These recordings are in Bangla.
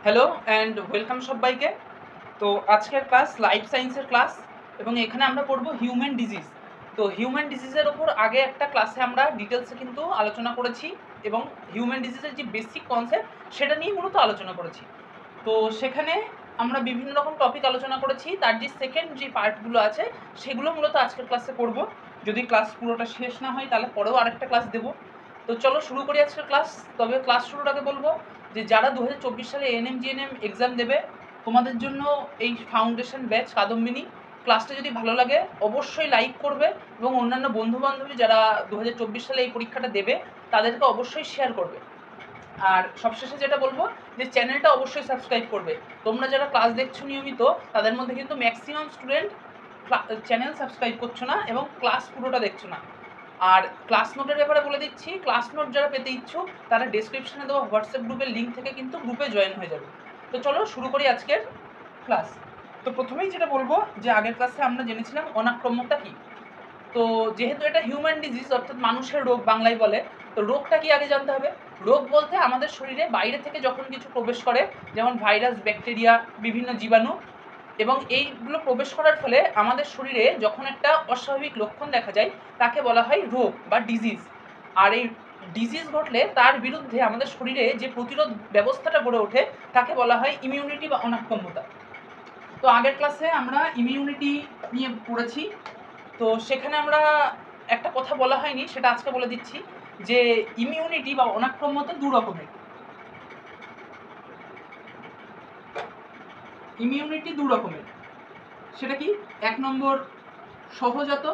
হ্যালো অ্যান্ড ওয়েলকাম সবাইকে। তো আজকের ক্লাস লাইফ সায়েন্সের ক্লাস এবং এখানে আমরা পড়বো হিউম্যান ডিজিজ। তো হিউম্যান ডিজিজের ওপর আগে একটা ক্লাসে আমরা ডিটেলসে কিন্তু আলোচনা করেছি এবং হিউম্যান ডিজিজের যে বেসিক কনসেপ্ট সেটা নিয়ে মূলত আলোচনা করেছি। তো সেখানে আমরা বিভিন্ন রকম টপিক আলোচনা করেছি, তার যে সেকেন্ড যে পার্টগুলো আছে সেগুলো মূলত আজকের ক্লাসে করব। যদি ক্লাস পুরোটা শেষ না হয় তাহলে পরেও আরেকটা ক্লাস দেবো। তো চলো শুরু করি আজকের ক্লাস। তবে ক্লাস শুরুর আগে বলবো যে যারা 2024 সালে এএনএম জিএনএম এক্সাম দেবে তোমাদের জন্য এই ফাউন্ডেশন ব্যাচ কাদম্বিনী ক্লাসটা যদি ভালো লাগে অবশ্যই লাইক করবে এবং অন্যান্য বন্ধুবান্ধবী যারা 2024 সালে এই পরীক্ষাটা দেবে তাদেরকে অবশ্যই শেয়ার করবে। আর সবশেষে যেটা বলবো যে চ্যানেলটা অবশ্যই সাবস্ক্রাইব করবে। তোমরা যারা ক্লাস দেখছো নিয়মিত তাদের মধ্যে কিন্তু ম্যাক্সিমাম স্টুডেন্ট চ্যানেল সাবস্ক্রাইব করছো না এবং ক্লাস পুরোটা দেখছো না। আর ক্লাস নোটের ব্যাপারে বলে দিচ্ছি, ক্লাস নোট যারা পেতে ইচ্ছুক তারা ডেসক্রিপশনে দেওয়া হোয়াটসঅ্যাপ গ্রুপের লিঙ্ক থেকে কিন্তু গ্রুপে জয়েন হয়ে যাবে। তো চলো শুরু করি আজকের ক্লাস। তো প্রথমেই যেটা বলবো যে আগের ক্লাসে আমরা জেনেছিলাম অনাক্রম্যতা কী। তো যেহেতু এটা হিউম্যান ডিজিজ অর্থাৎ মানুষের রোগ বাংলায় বলে, তো রোগটা কি আগে জানতে হবে। রোগ বলতে আমাদের শরীরে বাইরে থেকে যখন কিছু প্রবেশ করে, যেমন ভাইরাস, ব্যাকটেরিয়া, বিভিন্ন জীবাণু, এবং এইগুলো প্রবেশ করার ফলে আমাদের শরীরে যখন একটা অস্বাভাবিক লক্ষণ দেখা যায় তাকে বলা হয় রোগ বা ডিজিজ। আর এই ডিজিজ ঘটলে তার বিরুদ্ধে আমাদের শরীরে যে প্রতিরোধ ব্যবস্থাটা গড়ে ওঠে তাকে বলা হয় ইমিউনিটি বা অনাক্রম্যতা। তো আগের ক্লাসে আমরা ইমিউনিটি নিয়ে পড়েছি। তো সেখানে আমরা একটা কথা বলা হয়নি, সেটা আজকে বলে দিচ্ছি যে ইমিউনিটি বা অনাক্রম্যতা দু রকমের। ইমিউনিটি দু রকমের, সেটা কি? এক নম্বর সহজাত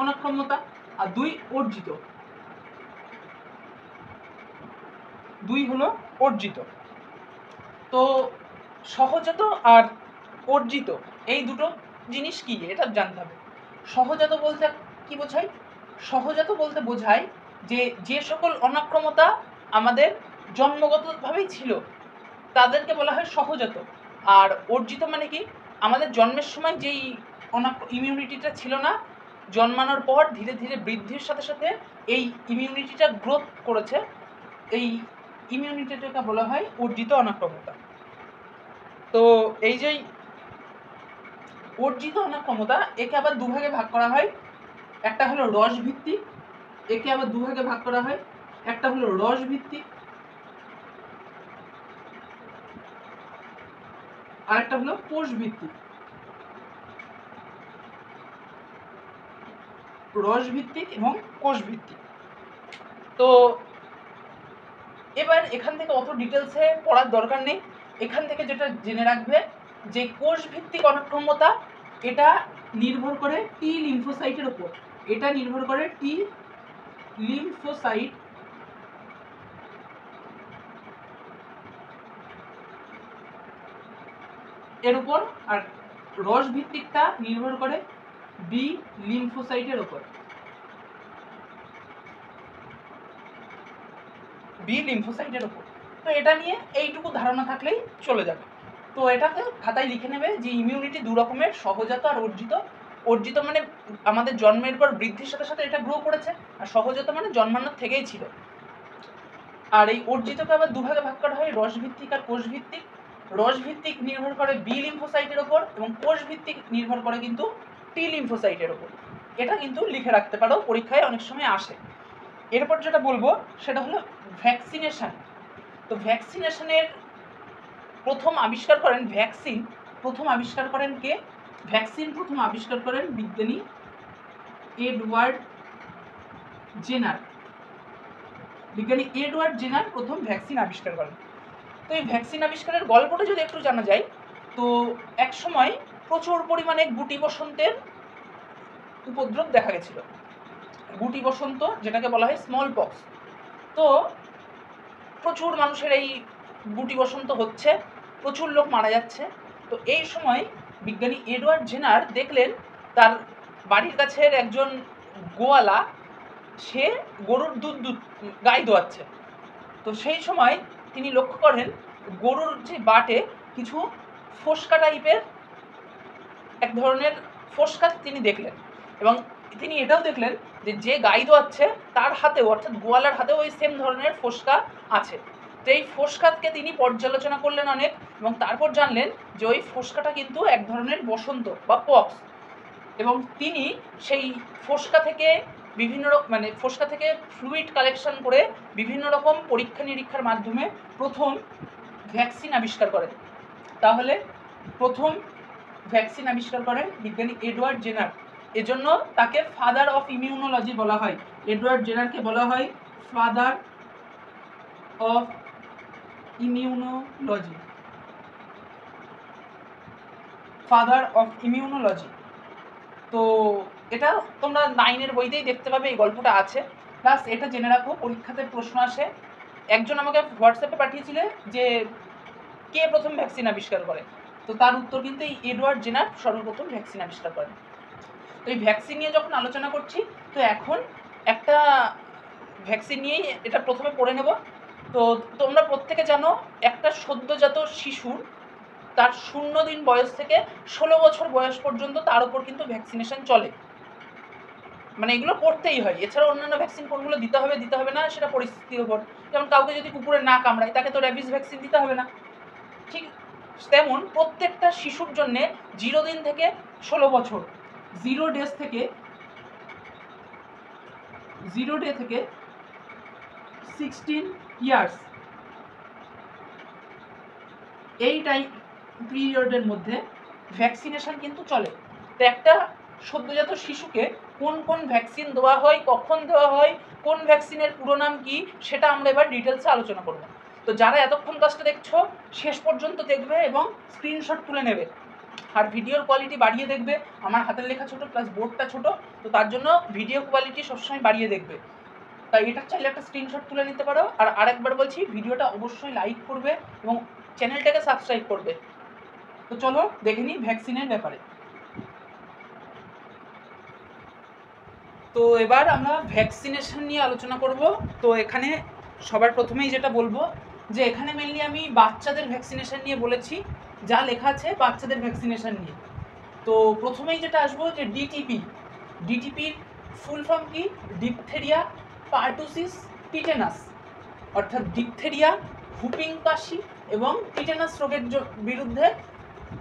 অনাক্রম্যতা, আর দুই অর্জিত। দুই হলো অর্জিত। তো সহজাত আর অর্জিত এই দুটো জিনিস কি এটা জানতে হবে। সহজাত বলতে কি বোঝায়? সহজাত বলতে বোঝায় যে যে সকল অনাক্রম্যতা আমাদের জন্মগতভাবেই ছিল তাদেরকে বলা হয় সহজাত। আর অর্জিত মানে কি? আমাদের জন্মের সময় যেই ইমিউনিটিটা ছিল না, জন্মানোর পর ধীরে ধীরে বৃদ্ধির সাথে সাথে এই ইমিউনিটিটা গ্রোথ করেছে, এই ইমিউনিটিটাকে বলা হয় অর্জিত অনাক্রম্যতা। তো এই যে অর্জিত অনাক্রম্যতা, একে আবার দুভাগে ভাগ করা হয়। একটা হলো রস ভিত্তিক, একে আবার দুভাগে ভাগ করা হয়। একটা হলো রস ভিত্তিক, আর একটা হলো কোষ ভিত্তিক। রস ভিত্তিক এবং কোষ ভিত্তিক। তো এবার এখান থেকে অত ডিটেলসে পড়ার দরকার নেই। এখান থেকে যেটা জেনে রাখবে যে কোষ ভিত্তিক অনাক্রম্যতা এটা নির্ভর করে টি লিম্ফোসাইটের উপর। এটা নির্ভর করে টি লিম্ফোসাইট এর উপর, আর রস ভিত্তিকটা নির্ভর করে বি লিম্ফোসাইটের উপর। বি লিম্ফোসাইটের উপর। তো এটা নিয়ে এইটুকু ধারণা থাকলেই চলে যাবে। তো এটাকে খাতায় লিখে নেবে যে ইমিউনিটি দু রকমের, সহজাত আর অর্জিত। অর্জিত মানে আমাদের জন্মের পর বৃদ্ধির সাথে সাথে এটা গ্রো করেছে, আর সহজাত মানে জন্মানোর থেকেই ছিল। আর এই অর্জিতকে আবার দুভাগে ভাগ করা হয়, রস ভিত্তিক আর কোষ ভিত্তিক। রস ভিত্তিক নির্ভর করে বি লিম্ফোসাইটের ওপর এবং কোষ ভিত্তিক নির্ভর করে কিন্তু টি লিম্ফোসাইটের ওপর। এটা কিন্তু লিখে রাখতে পারো, পরীক্ষায় অনেক সময় আসে। এরপর যেটা বলবো সেটা হলো ভ্যাকসিনেশন। তো ভ্যাকসিনেশনের প্রথম আবিষ্কার করেন প্রথম আবিষ্কার করেন কে? ভ্যাকসিন প্রথম আবিষ্কার করেন বিজ্ঞানী এডওয়ার্ড জেনার। প্রথম ভ্যাকসিন আবিষ্কার করেন। তো এই ভ্যাকসিন আবিষ্কারের গল্পটা যদি একটু জানা যায়, তো এক সময় প্রচুর পরিমাণে গুটি বসন্তের উপদ্রব দেখা গেছিল। গুটি বসন্ত যেটাকে বলা হয় স্মল পক্স। তো প্রচুর মানুষের এই গুটি বসন্ত হচ্ছে, প্রচুর লোক মারা যাচ্ছে। তো এই সময় বিজ্ঞানী এডওয়ার্ড জেনার দেখলেন তার বাড়ির কাছের একজন গোয়ালা, সে গরুর গাই দোয়াচ্ছে। তো সেই সময় তিনি লক্ষ্য করেন গরুর যে বাটে কিছু ফোসকা টাইপের এক ধরনের ফোসকা তিনি দেখলেন, এবং তিনি এটাও দেখলেন যে গাই দোয়াচ্ছে তার হাতেও, অর্থাৎ গোয়ালার হাতেও ওই সেম ধরনের ফোসকা আছে। তো এই ফোসকাকে তিনি পর্যালোচনা করলেন অনেক, এবং তারপর জানলেন যে ওই ফোসকাটা কিন্তু এক ধরনের বসন্ত বা পক্স। এবং তিনি সেই ফোসকা থেকে বিভিন্ন মানে ফোসকা থেকে ফ্লুইড কালেকশন করে বিভিন্ন রকম পরীক্ষা নিরীক্ষার মাধ্যমে প্রথম ভ্যাকসিন আবিষ্কার করেন। তাহলে প্রথম ভ্যাকসিন আবিষ্কার করেন বিজ্ঞানী এডওয়ার্ড জেনার। এজন্য তাকে ফাদার অফ ইমিউনোলজি বলা হয়। এডওয়ার্ড জেনারকে বলা হয় father of immunology, father of immunology. তো এটা তোমরা 9-এর বইতেই দেখতে পাবে, এই গল্পটা আছে। প্লাস এটা জেনে রাখো, পরীক্ষাতে প্রশ্ন আসে। একজন আমাকে হোয়াটসঅ্যাপে পাঠিয়েছিলে যে কে প্রথম ভ্যাকসিন আবিষ্কার করে, তো তার উত্তর কিন্তু এই এডওয়ার্ড জেনার সর্বপ্রথম ভ্যাকসিন আবিষ্কার করেন। তো এই ভ্যাকসিন নিয়ে যখন আলোচনা করছি, তো এখন একটা ভ্যাকসিন নিয়েই এটা প্রথমে পড়ে নেব। তো তোমরা প্রত্যেকে জানো একটা সদ্যজাত শিশুর তার 0 দিন বয়স থেকে 16 বছর বয়স পর্যন্ত তার উপর কিন্তু ভ্যাকসিনেশন চলে। মানে এগুলো করতেই হয়, এছাড়া অন্যান্য ভ্যাকসিন কোনগুলো দিতে হবে না সেটা পরিস্থিতির উপর। যেমন কাউকে যদি কুকুরে না কামড়ায় তাকে তো র্যাবিস ভ্যাকসিন দিতে হবে না, ঠিক তেমন প্রত্যেকটা শিশুর জন্যে 0 দিন থেকে 16 বছর, 0 ডে থেকে 16 ইয়ার্স, এই টাইম পিরিয়ডের মধ্যে ভ্যাকসিনেশন কিন্তু চলে। তো একটা সদ্যজাত শিশুকে কোন কোন ভ্যাকসিন দেওয়া হয়, কখন দেওয়া হয়, কোন ভ্যাকসিনের পুরো নাম কি, সেটা আমরা এবার ডিটেলসে আলোচনা করব। তো যারা এতক্ষণ কাজটা দেখছো শেষ পর্যন্ত দেখবে এবং স্ক্রিনশট তুলে নেবে, আর ভিডিওর কোয়ালিটি বাড়িয়ে দেখবে। আমার হাতের লেখা ছোটো প্লাস বোর্ডটা ছোটো, তো তার জন্য ভিডিও কোয়ালিটি সবসময় বাড়িয়ে দেখবে। তাই এটা চাইলে একটা স্ক্রিনশট তুলে নিতে পারো। আর আরেকবার বলছি, ভিডিওটা অবশ্যই লাইক করবে এবং চ্যানেলটাকে সাবস্ক্রাইব করবে। তো চলো দেখে নিই ভ্যাকসিনের ব্যাপারে। তো এবার আমরা ভ্যাকসিনেশন নিয়ে আলোচনা করব। তো এখানে সবার প্রথমেই যেটা বলবো যে এখানে মেনলি আমি বাচ্চাদের ভ্যাকসিনেশন নিয়ে বলেছি, যা লেখা আছে বাচ্চাদের ভ্যাকসিনেশন নিয়ে। তো প্রথমেই যেটা আসবো যে ডিটিপির ফুল ফর্ম কি? ডিপথেরিয়া পার্টুসিস টিটেনাস, অর্থাৎ ডিপথেরিয়া, হুপিং কাশি এবং টিটেনাস রোগের বিরুদ্ধে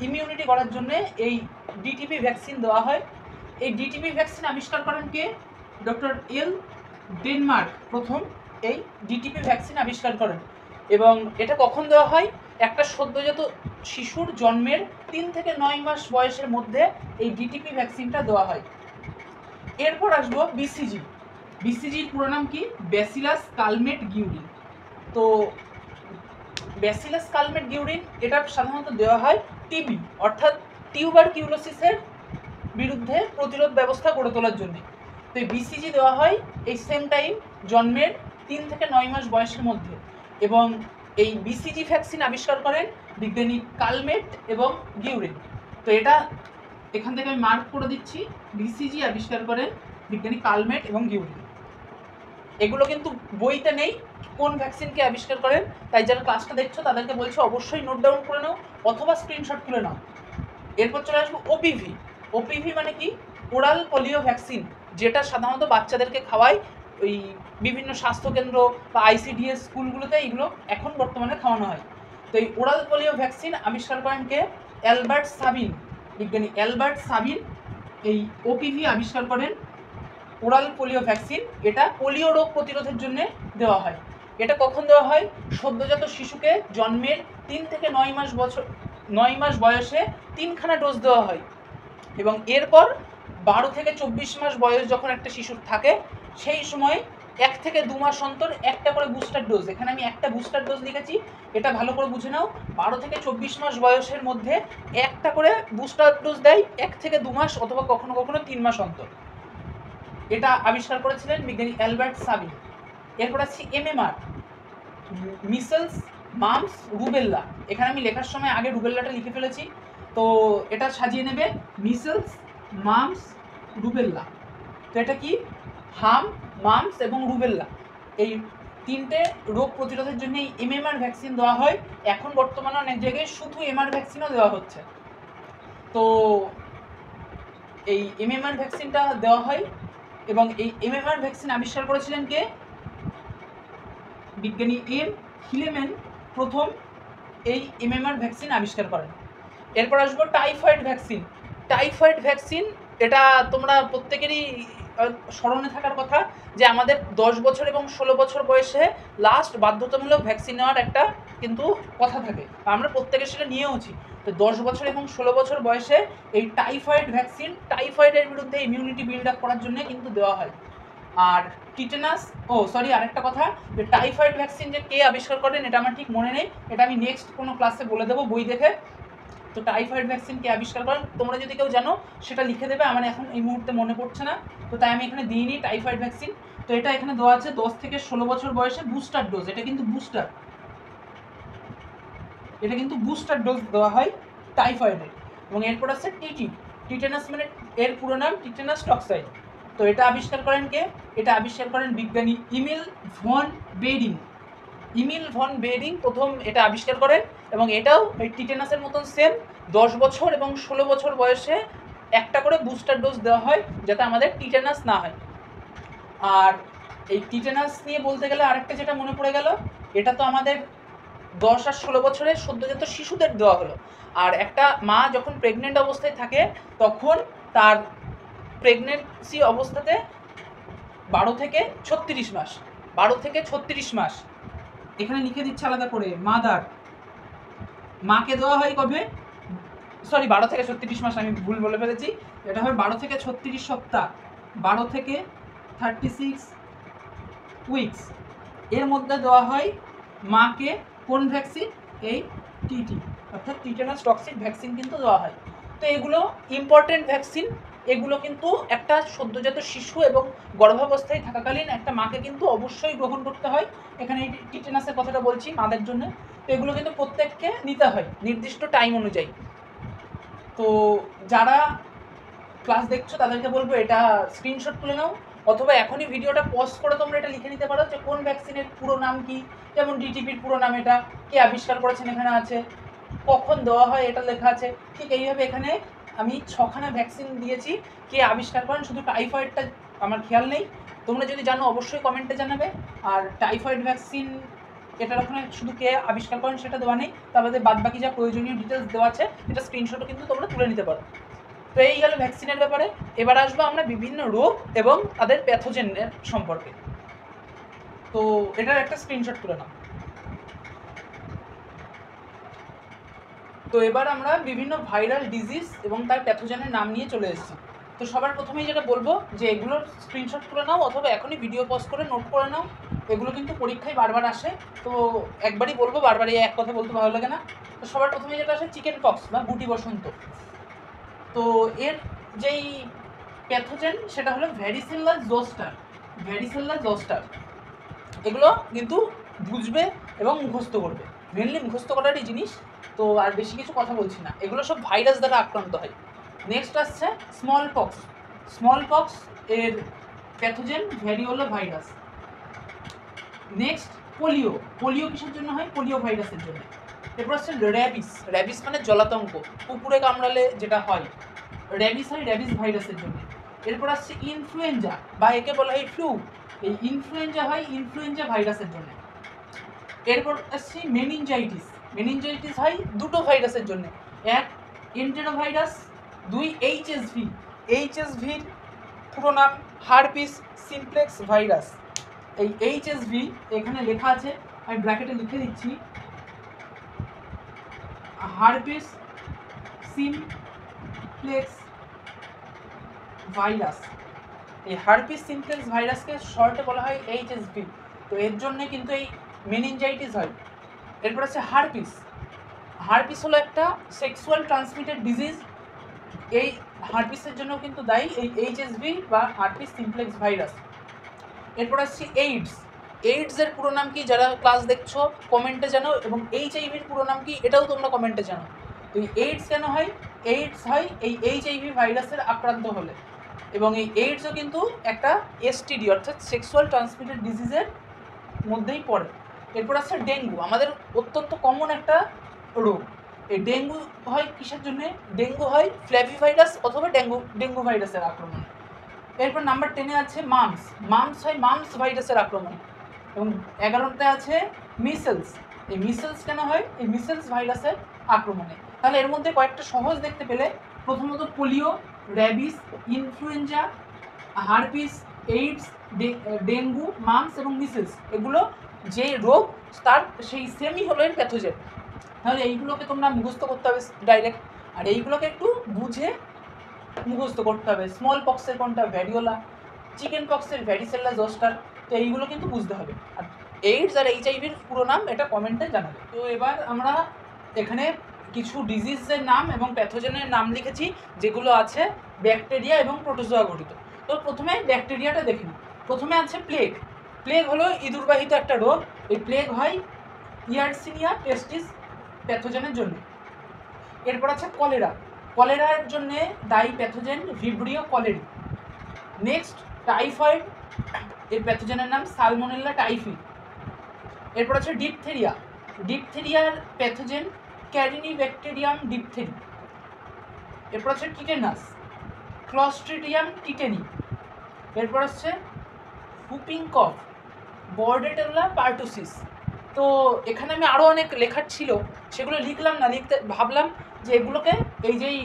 ইমিউনিটি করার জন্য এই ডিটিপি ভ্যাকসিন দেওয়া হয়। এই ডিটিপি ভ্যাকসিন আবিষ্কার করেন কে? ডক্টর এল ডেনমার্ক প্রথম এই ডিটিপি ভ্যাকসিন আবিষ্কার করেন। এবং এটা কখন দেওয়া হয়? একটা সদ্যজাত শিশুর জন্মের 3 থেকে 9 মাস বয়সের মধ্যে এই ডিটিপি ভ্যাকসিনটা দেওয়া হয়। এরপর আসবো বিসিজি। বিসিজির পুরো নাম কি? ব্যাসিলাস কালমেট গিউরিন। তো ব্যাসিলাস কালমেট গিউরিন এটা সাধারণত দেওয়া হয় টিবি অর্থাৎ টিউবারকিউলোসিসের বিরুদ্ধে প্রতিরোধ ব্যবস্থা গড়ে তোলার জন্য। তো এই বিসিজি দেওয়া হয় এই সেম টাইম জন্মের 3 থেকে 9 মাস বয়সের মধ্যে। এবং এই বিসিজি ভ্যাকসিন আবিষ্কার করেন বিজ্ঞানী কালমেট এবং গিউরিন। তো এটা এখান থেকে আমি মার্ক করে দিচ্ছি, বিসিজি আবিষ্কার করেন বিজ্ঞানী কালমেট এবং গিউরিন। এগুলো কিন্তু বইতে নেই কোন ভ্যাকসিনকে আবিষ্কার করেন, তাই যারা ক্লাসটা দেখছো তাদেরকে বলছো অবশ্যই নোট ডাউন করে নাও অথবা স্ক্রিনশট তুলে নাও। এরপর চলে আসবো ওপিভি। ওপিভি মানে কি? ওরাল পোলিও ভ্যাকসিন, যেটা সাধারণত বাচ্চাদেরকে খাওয়ায় ওই বিভিন্ন স্বাস্থ্যকেন্দ্র বা আইসিডিএস স্কুলগুলোতে এগুলো এখন বর্তমানে খাওয়ানো হয়। তো এই ওরাল পোলিও ভ্যাকসিন আবিষ্কার করেন কে? অ্যালবার্ট সাবিন, বিজ্ঞানী অ্যালবার্ট সাবিন এই ওপিভি আবিষ্কার করেন। ওরাল পোলিও ভ্যাকসিন এটা পোলিও রোগ প্রতিরোধের জন্য দেওয়া হয়। এটা কখন দেওয়া হয়? সদ্যজাত শিশুকে জন্মের 3 থেকে 9 মাস বয়সে 3খানা ডোজ দেওয়া হয়। এবং এরপর 12 থেকে 24 মাস বয়স যখন একটা শিশুর থাকে, সেই সময় 1 থেকে 2 মাস অন্তর একটা করে বুস্টার ডোজ, এখানে আমি একটা বুস্টার ডোজ লিখেছি, এটা ভালো করে বুঝে নাও। 12 থেকে 24 মাস বয়সের মধ্যে একটা করে বুস্টার ডোজ দেয় 1 থেকে 2 মাস অথবা কখনো কখনো 3 মাস অন্তর। এটা আবিষ্কার করেছিলেন বিজ্ঞানী অ্যালবার্ট সাবিন। এরপর আসছি এমএমআর, মিসেলস মামস রুবেল্লা। এখানে আমি লেখার সময় আগে রুবেল্লাটা লিখে ফেলেছি, তো এটা সাজিয়ে নেবে মিসেলস মামস রুবেল্লা। তো এটা কি? হাম, মামস এবং রুবেল্লা এই 3টে রোগ প্রতিরোধের জন্য এই এমএমআর ভ্যাকসিন দেওয়া হয়। এখন বর্তমানে অনেক জায়গায় শুধু এমআর ভ্যাকসিনও দেওয়া হচ্ছে। তো এই এমএমআর ভ্যাকসিনটা দেওয়া হয় এবং এই এমএমআর ভ্যাকসিন আবিষ্কার করেছিলেন কে? বিজ্ঞানী এম হিলেম্যান প্রথম এই এমএমআর ভ্যাকসিন আবিষ্কার করেন। এরপর আসবো টাইফয়েড ভ্যাকসিন। টাইফয়েড ভ্যাকসিন এটা তোমরা প্রত্যেকেরই স্মরণে থাকার কথা যে আমাদের 10 বছর এবং 16 বছর বয়সে লাস্ট বাধ্যতামূলক ভ্যাকসিন নেওয়ার একটা কিন্তু কথা থাকে, আমরা প্রত্যেকে সেটা নিয়েওছি। তো 10 বছর এবং 16 বছর বয়সে এই টাইফয়েড ভ্যাকসিন টাইফয়েডের বিরুদ্ধে ইমিউনিটি বিল্ড আপ করার জন্য কিন্তু দেওয়া হয়। আর টিটেনাস আরেকটা কথা, যে টাইফয়েড ভ্যাকসিন যে কে আবিষ্কার করেন এটা আমার ঠিক মনে নেই, এটা আমি নেক্সট কোনো ক্লাসে বলে দেবো বই দেখে। তো টাইফয়েড ভ্যাকসিন কে আবিষ্কার করেন তোমরা যদি কেউ জানো সেটা লিখে দেবে, আমার এখন এই মুহূর্তে মনে পড়ছে না, তো তাই আমি এখানে দিইনি টাইফয়েড ভ্যাকসিন। তো এটা এখানে দেওয়া আছে 10 থেকে 16 বছর বয়সে বুস্টার ডোজ, এটা কিন্তু বুস্টার ডোজ দেওয়া হয় টাইফয়েডের। এবং এরপর আছে টিটেনাস, মানে এর পুরো নাম টিটেনাস টক্সাইড। তো এটা আবিষ্কার করেন কে? এটা আবিষ্কার করেন বিজ্ঞানী ইমিল ভন বেরিং প্রথম এটা আবিষ্কার করেন। এবং এটাও এই টিটেনাসের মতন সেম 10 বছর এবং 16 বছর বয়সে একটা করে বুস্টার ডোজ দেওয়া হয় যাতে আমাদের টিটেনাস না হয়। আর এই টিটেনাস নিয়ে বলতে গেলে আরেকটা যেটা মনে পড়ে গেল, এটা তো আমাদের 10 আর 16 বছরের সদ্যজাত শিশুদের দেওয়া হলো। আর একটা মা যখন প্রেগনেন্ট অবস্থায় থাকে তখন তার প্রেগনেন্সি অবস্থাতে 12 থেকে 36 মাস এখানে লিখে দিচ্ছে আলাদা করে মাকে দেওয়া হয় কবে? 12 থেকে 36 মাস, আমি ভুল বলে ফেলেছি, এটা হবে 12 থেকে 36 সপ্তাহ, 12 থেকে 36 উইকস এর মধ্যে দেওয়া হয় মাকে কোন ভ্যাকসিন? এই অর্থাৎ টিটেনাস টক্সিক ভ্যাকসিন কিন্তু দেওয়া হয়। তো এগুলো ইম্পর্টেন্ট ভ্যাকসিন, এগুলো কিন্তু একটা সদ্যজাত শিশু এবং গর্ভাবস্থায় থাকাকালীন একটা মাকে কিন্তু অবশ্যই গ্রহণ করতে হয়। এখানে এই টিটেনাসের কথাটা বলছি মাদের জন্য। তো এগুলো কিন্তু প্রত্যেককে নিতে হয় নির্দিষ্ট টাইম অনুযায়ী। তো যারা ক্লাস দেখছো তাদেরকে বলবো এটা স্ক্রিনশট তুলে নাও, অথবা এখনই ভিডিওটা পজ করে তোমরা এটা লিখে নিতে পারো যে কোন ভ্যাকসিনের পুরো নাম কি। যেমন ডিটিপির পুরো নাম এটা, কে আবিষ্কার করেছেন এখানে আছে, কখন দেওয়া হয় এটা লেখা আছে। ঠিক এইভাবে এখানে আমি 6খানা ভ্যাকসিন দিয়েছি, কে আবিষ্কার করেন শুধু টাইফয়েডটা আমার খেয়াল নেই, তোমরা যদি জানো অবশ্যই কমেন্টে জানাবে। আর টাইফয়েড ভ্যাকসিন এটার ওখানে শুধু কে আবিষ্কার করেন সেটা দেওয়া নেই, তারপরে বাদবাকি যা প্রয়োজনীয় ডিটেলস দেওয়া আছে এটা স্ক্রিনশটও কিন্তু তোমরা তুলে নিতে পারো। তো এই গেল ভ্যাকসিনের ব্যাপারে। এবার আসবো আমরা বিভিন্ন রোগ এবং তাদের প্যাথোজেনের সম্পর্কে। তো এটার একটা স্ক্রিনশট তুলে নাও। তো এবার আমরা বিভিন্ন ভাইরাল ডিজিজ এবং তার প্যাথোজেনের নাম নিয়ে চলে এসেছি। তো সবার প্রথমেই যেটা বলবো যে এগুলোর স্ক্রিনশট তুলে নাও অথবা এখনই ভিডিও পজ করে নোট করে নাও, এগুলো কিন্তু পরীক্ষায় বারবার আসে, তো একবারই বলবো, বারবার এই এক কথা বলতে ভালো লাগে না। তো সবার প্রথমে যেটা আসে চিকেন পক্স বা গুটি বসন্ত। তো এর যেই প্যাথোজেন সেটা হলো ভ্যারিসেল্লা জোস্টার। এগুলো কিন্তু বুঝবে এবং মুখস্থ করবে, মেনলি মুখস্থ করারই জিনিস। তো আর বেশি কিছু কথা বলছি না, এগুলো সব ভাইরাস দ্বারা আক্রান্ত হয়। নেক্সট আসছে স্মল পক্স এর pathogen variola virus. Next polio কিসের জন্য হয়? পোলিও ভাইরাসের জন্য। এরপর আসছে র্যাবিস মানে জলাতঙ্ক, কুকুরে কামড়ালে যেটা হয়, র্যাবিস হয় র্যাবিস ভাইরাসের জন্য। এরপর আসছে ইনফ্লুয়েঞ্জা বা একে বলা হয় ফ্লু, এই ইনফ্লুয়েঞ্জা হয় ইনফ্লুয়েঞ্জা ভাইরাসের জন্য। এরপর আসছে মেনিনজাইটিস হয় দুটো ভাইরাসের জন্য, এক এন্টেরোভাইরাস, 2 এইচএসভির পুরো নাম হারপিস সিমপ্লেক্স ভাইরাস। এই এইচএসভি এখানে লেখা আছে, আমি ব্র্যাকেটে লিখে দিচ্ছি, হারপিস সিমপ্লেক্স ভাইরাস। এই হারপিস সিমপ্লেক্স ভাইরাসকে শর্টে বলা হয় এইচএসভি। তো এর জন্য কিন্তু এই মেনিনজাইটিস হয়। এরপর আছে হারপিস হলো একটা সেক্সুয়াল ট্রান্সমিটেড ডিজিজ, এই হারপিসের জন্য কিন্তু দায়ী এই এইচএসভি বা হারপিস সিমপ্লেক্স ভাইরাস। এরপর আসছে এইডসের পুরো নাম কি? যারা ক্লাস দেখছো কমেন্টে জানাও, এবং এইচআইভির পুরো নাম কি এটাও তোমরা কমেন্টে জানাও। তো এই এইডস কেন হয়? এইডস হয় এই এইচআইভি ভাইরাসের আক্রান্ত হলে, এবং এই এইডসও কিন্তু একটা এসটিডি অর্থাৎ সেক্সুয়াল ট্রান্সমিটেড ডিজিজের মধ্যেই পড়ে। এরপর আছে ডেঙ্গু, আমাদের অত্যন্ত কমন একটা রোগ। এই ডেঙ্গু হয় কিসের জন্য? ডেঙ্গু হয় ফ্ল্যাভিভাইরাস অথবা ডেঙ্গু ভাইরাসের আক্রমণ। এরপর নাম্বার 10-এ আছে মাম্পস। মাম্পস হয় মাম্পস ভাইরাসের আক্রমণ। এবং 11-তে আছে মিসেলস। এই মিসেলস কেন হয়? এই মিসেলস ভাইরাসের আক্রমণে। তাহলে এর মধ্যে কয়েকটা সহজ দেখতে পেলে, প্রথমত polio, rabies, influenza, herpes, AIDS, dengue, mumps এবং মিসেলস, এগুলো যে রোগ তার সেই সেমই হলো এর প্যাথোজেন। তাহলে এইগুলোকে তোমরা মুখস্থ করতে হবে ডাইরেক্ট, আর এইগুলোকে একটু বুঝে মুখস্থ করতে হবে। স্মল পক্সের কোনটা? ভ্যারিওলা। চিকেন পক্সের ভ্যারিসেলা জোস্টার। তো এইগুলো কিন্তু বুঝতে হবে। আর এইডস আর এইচআইভির পুরো নাম এটা কমেন্টে জানাবে। তো এবার আমরা এখানে কিছু ডিজিজের নাম এবং প্যাথোজেনের নাম লিখেছি, যেগুলো আছে ব্যাকটেরিয়া এবং প্রোটোজোয়া গঠিত। তো প্রথমে ব্যাকটেরিয়াটা দেখে নিই। প্রথমে আছে প্লেগ। প্লেগ হলো ইঁদুরবাহিত একটা রোগ। এই প্লেগ হয় ইয়ারসিনিয়া পেস্টিস প্যাথোজেনের জন্য। এরপর আছে কলেরা। কলেরার জন্য দায়ী pathogen Vibrio colliery. Next typhoid, এর প্যাথোজেনের নাম সালমোনেলা টাইফি। এরপর আছে ডিপথেরিয়া। ডিপথেরিয়ার pathogen ক্যারিনিব্যাকটেরিয়াম diphtheriae. এরপর আছে টিটেনাস, ক্লস্ট্রিডিয়াম টিটেনি। এরপর আছে হুপিং কফ, বর্ডেটেলা পার্টুসিস। তো এখানে আমি আরও অনেক লেখার ছিল, সেগুলো লিখলাম না, লিখতে ভাবলাম যে এগুলোকে, এই যেই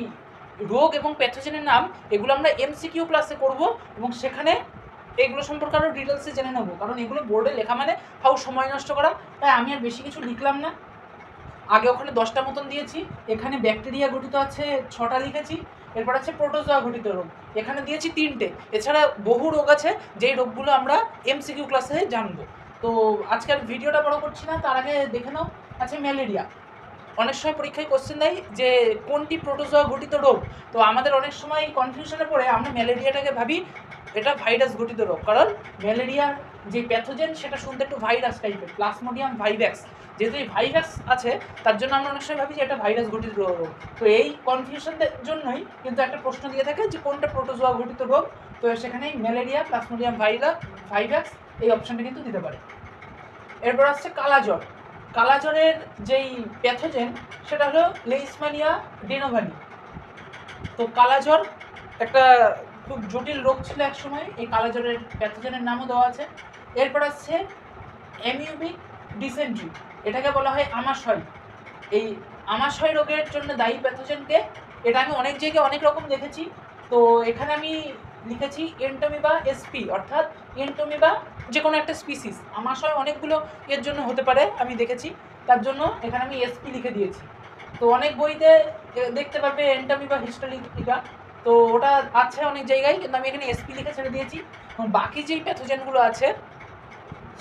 রোগ এবং প্যাথোজেনের নাম, এগুলো আমরা এমসিকিউ ক্লাসে করব এবং সেখানে এগুলো সম্পর্কে আরও ডিটেলসে জেনে নেব, কারণ এগুলো বোর্ডে লেখা মানে হাউ সময় নষ্ট করা। তাই আমি আর বেশি কিছু লিখলাম না। আগে ওখানে 10টা মতন দিয়েছি, এখানে ব্যাকটেরিয়া গঠিত আছে 6টা লিখেছি। এরপর আছে প্রোটোজোয়া গঠিত রোগ, এখানে দিয়েছি 3টে। এছাড়া বহু রোগ আছে যেই রোগগুলো আমরা এমসিকিউ ক্লাসে জানবো। তো আজকের ভিডিওটা বড় করছি না, তার আগে দেখে নাও। আছে ম্যালেরিয়া। অনেক সময় পরীক্ষায় কোশ্চেন দেয় যে কোনটি প্রোটোজোয়া গঠিত রোগ। তো আমাদের অনেক সময় কনফিউশনে পড়ে আমরা ম্যালেরিয়াটাকে ভাবি এটা ভাইরাস গঠিত রোগ, কারণ ম্যালেরিয়ার যে প্যাথোজেন সেটা শুনতে একটু ভাইরাস টাইপের, প্লাজমোডিয়াম ভাইভ্যাক্স। যেহেতু এই ভাইভ্যাক্স আছে তার জন্য আমরা অনেক সময় ভাবি যে এটা ভাইরাস গঠিত রোগ। তো এই কনফিউশনের জন্যই কিন্তু একটা প্রশ্ন দিয়ে থাকে যে কোনটা প্রোটোজোয়া গঠিত রোগ। তো সেখানে ম্যালেরিয়া, প্লাজমোডিয়াম ভাইভ্যাক্স এই অপশানটা কিন্তু দিতে পারে। এরপর আসছে কালাজ্বর। কালাজ্বরের যেই প্যাথোজেন সেটা হলো লেইশমানিয়া ডেনোভানি। তো কালাজ্বর একটা খুব জটিল রোগ ছিল এক সময়, এই কালাজ্বরের প্যাথোজেনের নামও দেওয়া আছে। এরপর আসছে অ্যামিউবিক ডিসেন্ট্রি, এটাকে বলা হয় আমাশয়। এই আমাশয় রোগের জন্য দায়ী প্যাথোজেনকে, এটা আমি অনেক জায়গায় অনেক রকম দেখেছি। তো এখানে আমি লিখেছি এন্টোমিবা এসপি, অর্থাৎ এন্টোমিবা যে কোনো একটা স্পিসিস। আমাশয় অনেকগুলো এর জন্য হতে পারে আমি দেখেছি, তার জন্য এখানে আমি এসপি লিখে দিয়েছি। তো অনেক বইতে দেখতে পাবে এন্টোমিবা হিস্টোরিকা, তো ওটা আছে অনেক জায়গায়, কিন্তু আমি এখানে এসপি লিখে ছেড়ে দিয়েছি। এবং বাকি যেই প্যাথোজেনগুলো আছে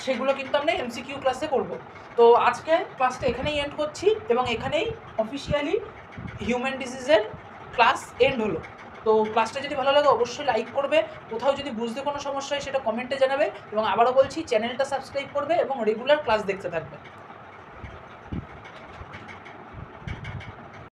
সেগুলো কিন্তু আমরা এমসিকিউ ক্লাসে করব। তো আজকে ক্লাসটা এখানেই এন্ড করছি এবং এখানেই অফিসিয়ালি হিউম্যান ডিজিজের ক্লাস এন্ড হলো। তো ক্লাসটা যদি ভালো লাগে অবশ্যই লাইক করবে, কোথাও যদি বুঝতে কোনো সমস্যা হয় সেটা কমেন্টে জানাবে, এবং আবারও বলছি চ্যানেলটা সাবস্ক্রাইব করবে এবং রেগুলার ক্লাস দেখতে থাকবে।